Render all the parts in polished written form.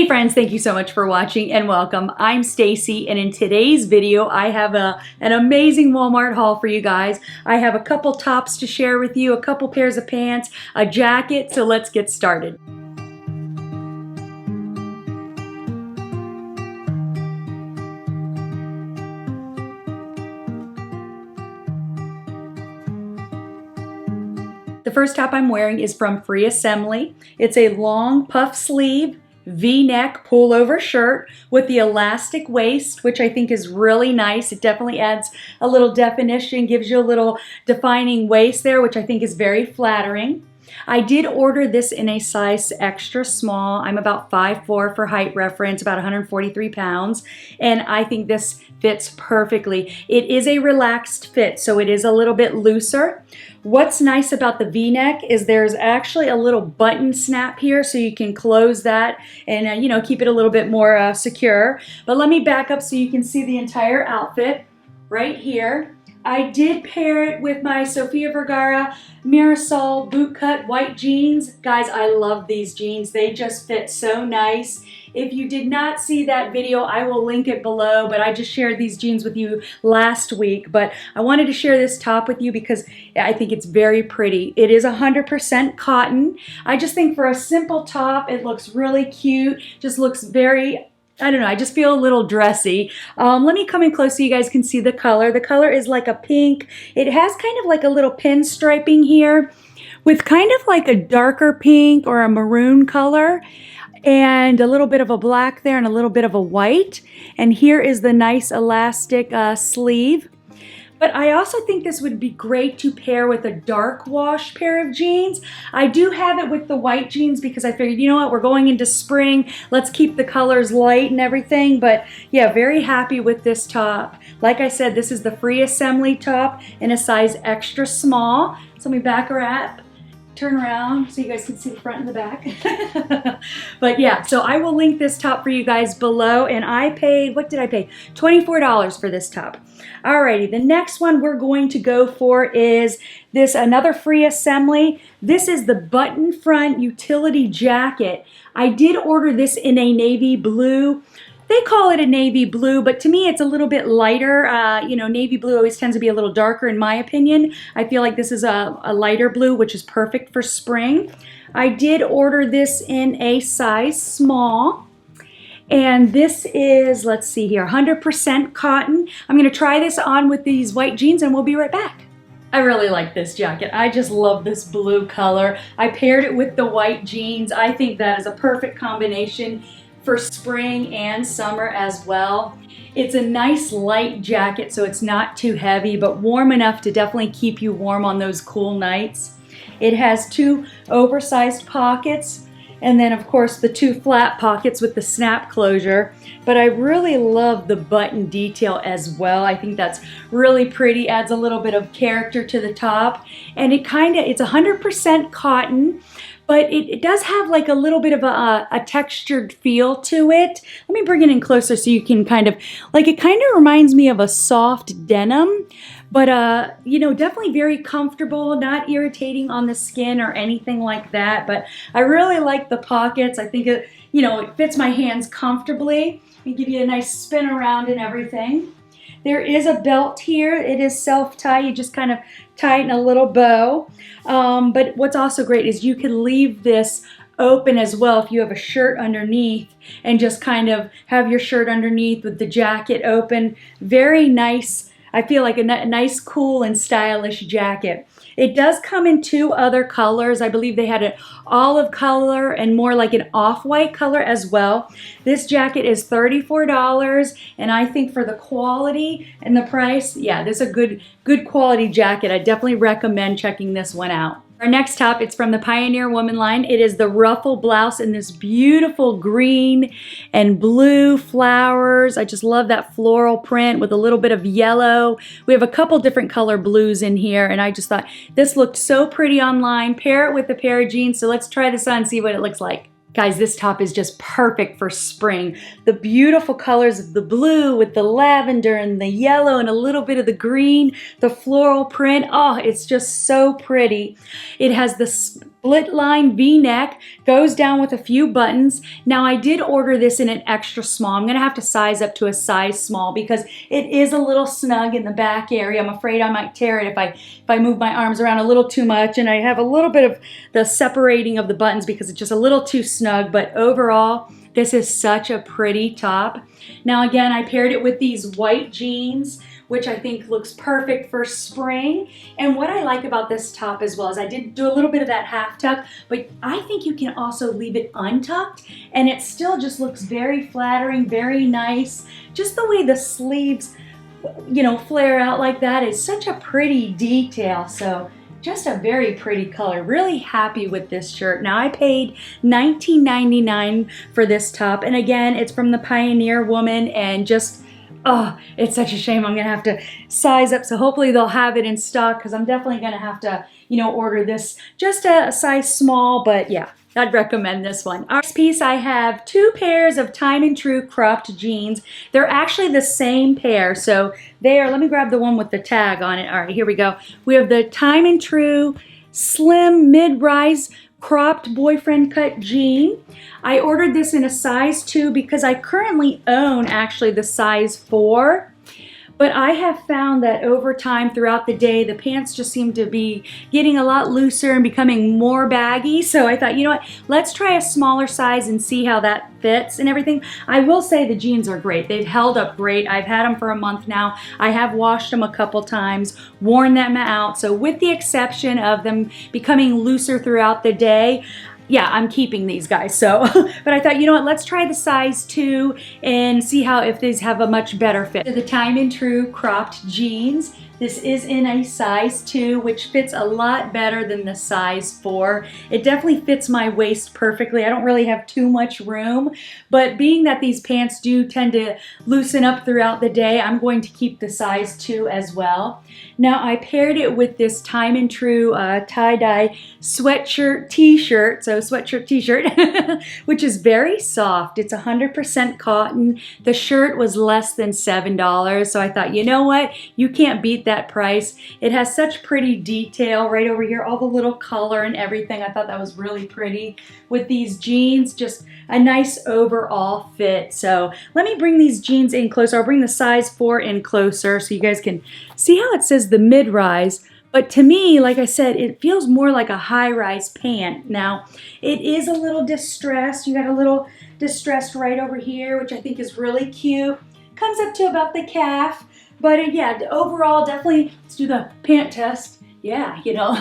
friends, thank you so much for watching and welcome. I'm Stacy, and in today's video I have an amazing Walmart haul for you guys. I have a couple tops to share with you, a couple pairs of pants, a jacket, so let's get started. The first top I'm wearing is from Free Assembly. It's a long puff sleeve V-neck pullover shirt with the elastic waist, which I think is really nice. It definitely adds a little definition, gives you a little defining waist there, which I think is very flattering. I did order this in a size extra small. I'm about 5'4" for height reference, about 143 pounds, and I think this fits perfectly. It is a relaxed fit, so it is a little bit looser. What's nice about the V-neck is there's actually a little button snap here, so you can close that and you know, keep it a little bit more secure. But let me back up so you can see the entire outfit right here. I did pair it with my Sofia Vergara Mirasol bootcut white jeans. Guys, I love these jeans. They just fit so nice. If you did not see that video, I will link it below, but I just shared these jeans with you last week. But I wanted to share this top with you because I think it's very pretty. It is 100% cotton. I just think for a simple top, it looks really cute. Just looks very, I don't know, I just feel a little dressy. Let me come in close so you guys can see the color. The color is like a pink. It has kind of like a little pinstriping here with kind of like a darker pink or a maroon color and a little bit of a black there and a little bit of a white. And here is the nice elastic sleeve. But I also think this would be great to pair with a dark wash pair of jeans. I do have it with the white jeans because I figured, you know what, we're going into spring. Let's keep the colors light and everything. But yeah, very happy with this top. Like I said, this is the Free Assembly top in a size extra small. So let me back her up. Turn around so you guys can see the front and the back. But yeah, so I will link this top for you guys below, and I paid, what did I pay? $24 for this top. Alrighty, the next one we're going to go for is this, another Free Assembly. This is the button front utility jacket. I did order this in a navy blue. They call it a navy blue, but to me it's a little bit lighter. You know, navy blue always tends to be a little darker in my opinion. I feel like this is a lighter blue, which is perfect for spring. I did order this in a size small. And this is, let's see here, 100% cotton. I'm gonna try this on with these white jeans and we'll be right back. I really like this jacket. I just love this blue color. I paired it with the white jeans. I think that is a perfect combination for spring and summer as well. It's a nice light jacket, so it's not too heavy, but warm enough to definitely keep you warm on those cool nights. It has two oversized pockets, and then of course the two flat pockets with the snap closure. But I really love the button detail as well. I think that's really pretty, adds a little bit of character to the top. And it's 100% cotton, but it does have like a little bit of a textured feel to it. Let me bring it in closer so you can kind of, like, it kind of reminds me of a soft denim, but you know, definitely very comfortable, not irritating on the skin or anything like that. But I really like the pockets. I think it, you know, it fits my hands comfortably. And give you a nice spin around and everything. There is a belt here. It is self-tie. You just kind of tie it in a little bow. But what's also great is you can leave this open as well if you have a shirt underneath and just kind of have your shirt underneath with the jacket open. Very nice. I feel like a nice, cool, and stylish jacket. It does come in two other colors. I believe they had an olive color and more like an off-white color as well. This jacket is $34, and I think for the quality and the price, yeah, this is a good quality jacket. I definitely recommend checking this one out. Our next top, it's from the Pioneer Woman line. It is the Ruffle Blouse in this beautiful green and blue flowers. I just love that floral print with a little bit of yellow. We have a couple different color blues in here, and I just thought this looked so pretty online. Pair it with a pair of jeans, so let's try this on and see what it looks like. Guys, this top is just perfect for spring. The beautiful colors of the blue with the lavender and the yellow and a little bit of the green, the floral print. Oh, it's just so pretty. It has this split line V-neck, goes down with a few buttons. Now I did order this in an extra small. I'm gonna have to size up to a size small because it is a little snug in the back area. I'm afraid I might tear it if I move my arms around a little too much, and I have a little bit of the separating of the buttons because it's just a little too snug, but overall, this is such a pretty top. Now again, I paired it with these white jeans, which I think looks perfect for spring. And what I like about this top as well is I did do a little bit of that half tuck, but I think you can also leave it untucked and it still just looks very flattering, very nice. Just the way the sleeves, you know, flare out like that is such a pretty detail. So just a very pretty color. Really happy with this shirt. Now I paid $19.99 for this top, and again, it's from the Pioneer Woman, and just, oh, it's such a shame I'm gonna have to size up, so hopefully they'll have it in stock because I'm definitely gonna have to, you know, order this just a size small, but yeah, I'd recommend this one. Our next piece, I have two pairs of Time and True cropped jeans. They're actually the same pair, so they are, let me grab the one with the tag on it. All right, here we go. We have the Time and True slim mid-rise cropped boyfriend cut jean. I ordered this in a size 2 because I currently own actually the size 4. But I have found that over time throughout the day, the pants just seem to be getting a lot looser and becoming more baggy. So I thought, you know what, let's try a smaller size and see how that fits and everything. I will say the jeans are great. They've held up great. I've had them for a month now. I have washed them a couple times, worn them out. So with the exception of them becoming looser throughout the day, yeah, I'm keeping these guys. So, but I thought, you know what, let's try the size 2 and see how if these have a much better fit. So the Time and True cropped jeans. This is in a size 2, which fits a lot better than the size 4. It definitely fits my waist perfectly. I don't really have too much room, but being that these pants do tend to loosen up throughout the day, I'm going to keep the size 2 as well. Now I paired it with this Time and True tie-dye sweatshirt t-shirt, so sweatshirt t-shirt, which is very soft. It's 100% cotton. The shirt was less than $7, so I thought, you know what, you can't beat that price. It has such pretty detail right over here, all the little color and everything. I thought that was really pretty with these jeans, just a nice overall fit. So let me bring these jeans in closer. I'll bring the size 4 in closer so you guys can see how it says the mid-rise. But to me, like I said, it feels more like a high-rise pant. Now, it is a little distressed. You got a little distressed right over here, which I think is really cute. Comes up to about the calf. But yeah, overall, definitely, let's do the pant test. Yeah, you know,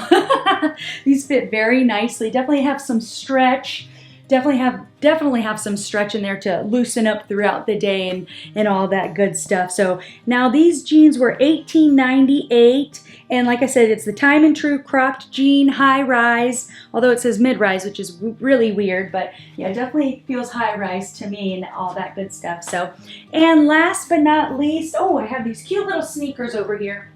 these fit very nicely. Definitely have some stretch. Definitely have some stretch in there to loosen up throughout the day and all that good stuff. So now these jeans were $18.98, and like I said, it's the Time and True cropped jean high rise, although it says mid rise, which is really weird, but yeah, definitely feels high rise to me and all that good stuff. So, and last but not least, oh, I have these cute little sneakers over here.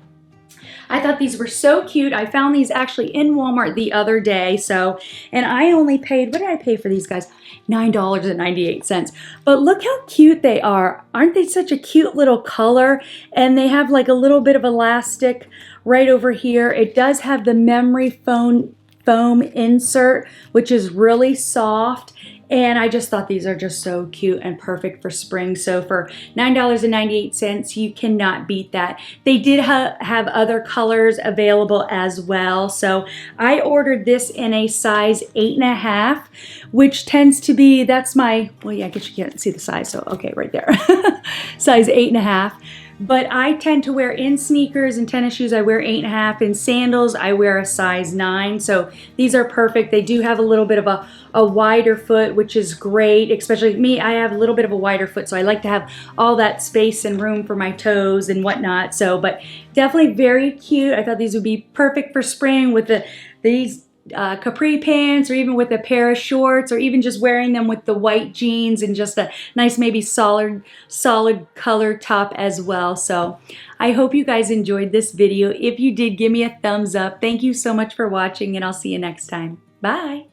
I thought these were so cute. I found these actually in Walmart the other day. So, and I only paid, what did I pay for these guys? $9.98. But look how cute they are. Aren't they such a cute little color? And they have like a little bit of elastic right over here. It does have the memory foam insert, which is really soft. And I just thought these are just so cute and perfect for spring. So for $9.98, you cannot beat that. They did have other colors available as well. So I ordered this in a size 8.5, which tends to be, that's my, well, yeah, I guess you can't see the size. So, okay, right there. Size 8.5. But I tend to wear in sneakers and tennis shoes, I wear 8.5. In sandals, I wear a size 9. So these are perfect. They do have a little bit of a wider foot, which is great. Especially me, I have a little bit of a wider foot, so I like to have all that space and room for my toes and whatnot. So, but definitely very cute. I thought these would be perfect for spring with these capri pants, or even with a pair of shorts, or even just wearing them with the white jeans and just a nice maybe solid color top as well. So I hope you guys enjoyed this video. If you did, give me a thumbs up. Thank you so much for watching, and I'll see you next time. Bye.